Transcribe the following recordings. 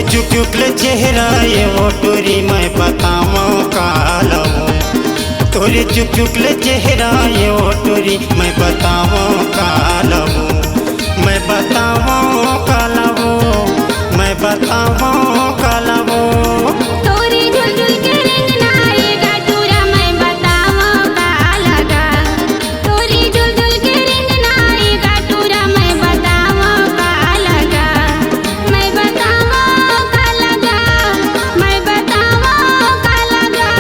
तोरे चुक चुक ले चेहरा ये वो टोरी मैं बताऊँ कालो। तोरे चुक चुक ले चेहरा ये वो टोरी मैं बताऊँ कालो। मैं बताऊँ कालो, मैं बताऊँ कालो। तोरी झुलझुल के रेंगना ये गाटूरा मैं बताऊँ का लगा। तोरी झुलझुल के रेंगना ये गाटूरा मैं बताऊँ का लगा। मैं बताऊँ का लगा, मैं बताऊँ का लगा।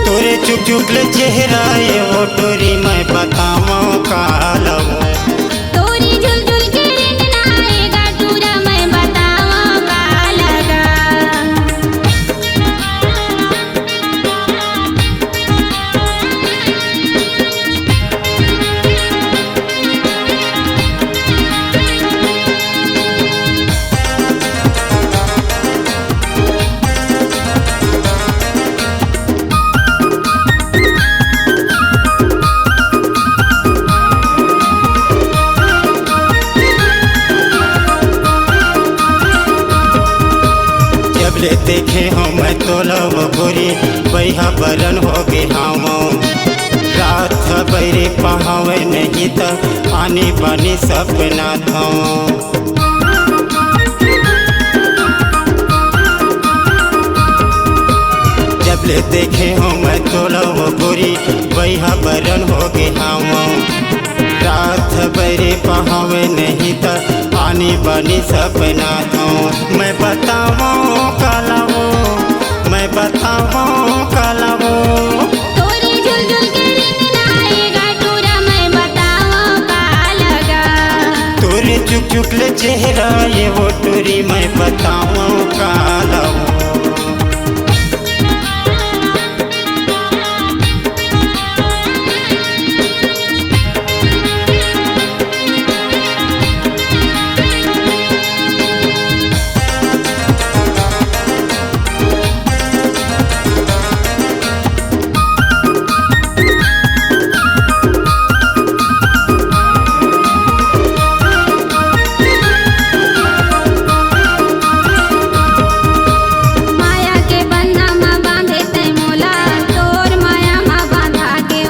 तोरे चुक चुक ले चेहरा ये वो टोरी मैं बताऊँ कालो। तोरी झुलझुल के रेंगना ये गाटूरा मैं बताऊँ का लगा। जब ले देखे हो मैं तो लव बुरी बैहा बरन हो गे हम। रात सबेरे पहावे नहीं तो आनी बानी सपना था। जब ले देखे हो मैं तो लव बुरी बैहा बरन हो गे हम। रात सबेरे पहावे नहीं तो आनी बानी सपना था। मैं बताऊँ कालो, मैं बताऊँ कालो। तोरी झुलझुल के रेंगना ये गाटूरा मैं बताऊँ का लगा। तोरे चुक चुक ले चेहरा ये वो टोरी मैं बताऊँ कालो। माया के बन्धा माँ बांधे तै मोला, तोर माया माँ बांधा के।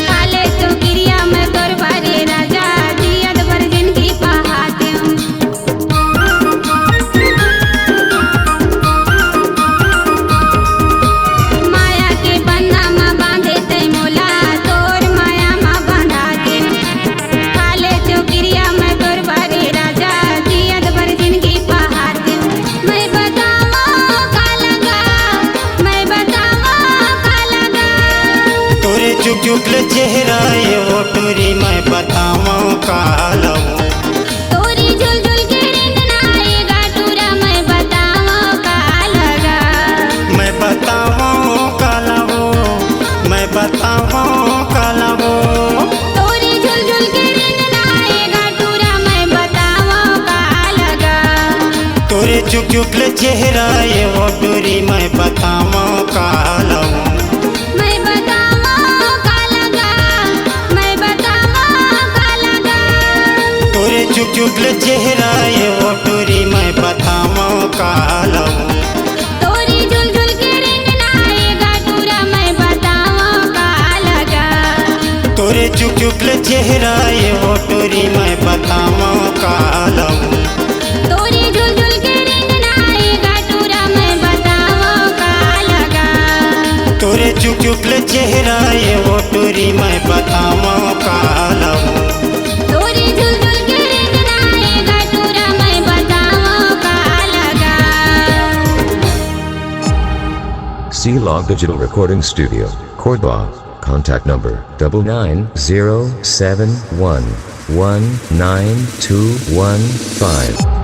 काले तो गिरिया मैं तोर बारे राजा, जियत भर जिंदगी बहाते। माया के बन्धा माँ बांधे तै मोला, तोर माया माँ बांधा के। काले तो गिरिया मैं तोर बारे राजा, जियत भर जिंदगी बहाते। मैं बताऊँ का लगा, मैं बताऊँ का लगा। तोरे चुक चुक ले चेहरा ये वो टोरी मैं बताऊँ कालो। तोरी झुलझुल के रेंगना ये गाटूरा मैं बताऊँ का लगा। मैं बताऊँ कालो, मैं बताऊँ कालो। तोरी झुलझुल के रेंगना ये गाटूरा मैं बताऊँ का लगा। तोरे चुक चुक ले चेहरा ये वो टोरी मैं बताऊँ कालो। मैं बताऊँ का लगा, मैं बताऊँ का लगा। तोरे चुक चुक ले चेहरा ये वो टोरी मैं बताऊँ कालो। तोरी झुलझुल के रेंगना ये गाटूरा मैं बताऊँ का लगा। तोरे चुक चुक ले चेहरा ये वो टोरी मैं बताऊँ कालो। तोरी झुलझुल के रेंगना ये गाटूरा मैं बताऊँ का लगा। तोरे चुक चुक ले चेहरा ये वो टोरी मैं बताऊँ कालो। तोरी झुलझुल के रेंगना ये गाटूरा मैं बताऊँ का लगा। C-Log Digital Recording Studio, Cordoba. Contact number 99071192115.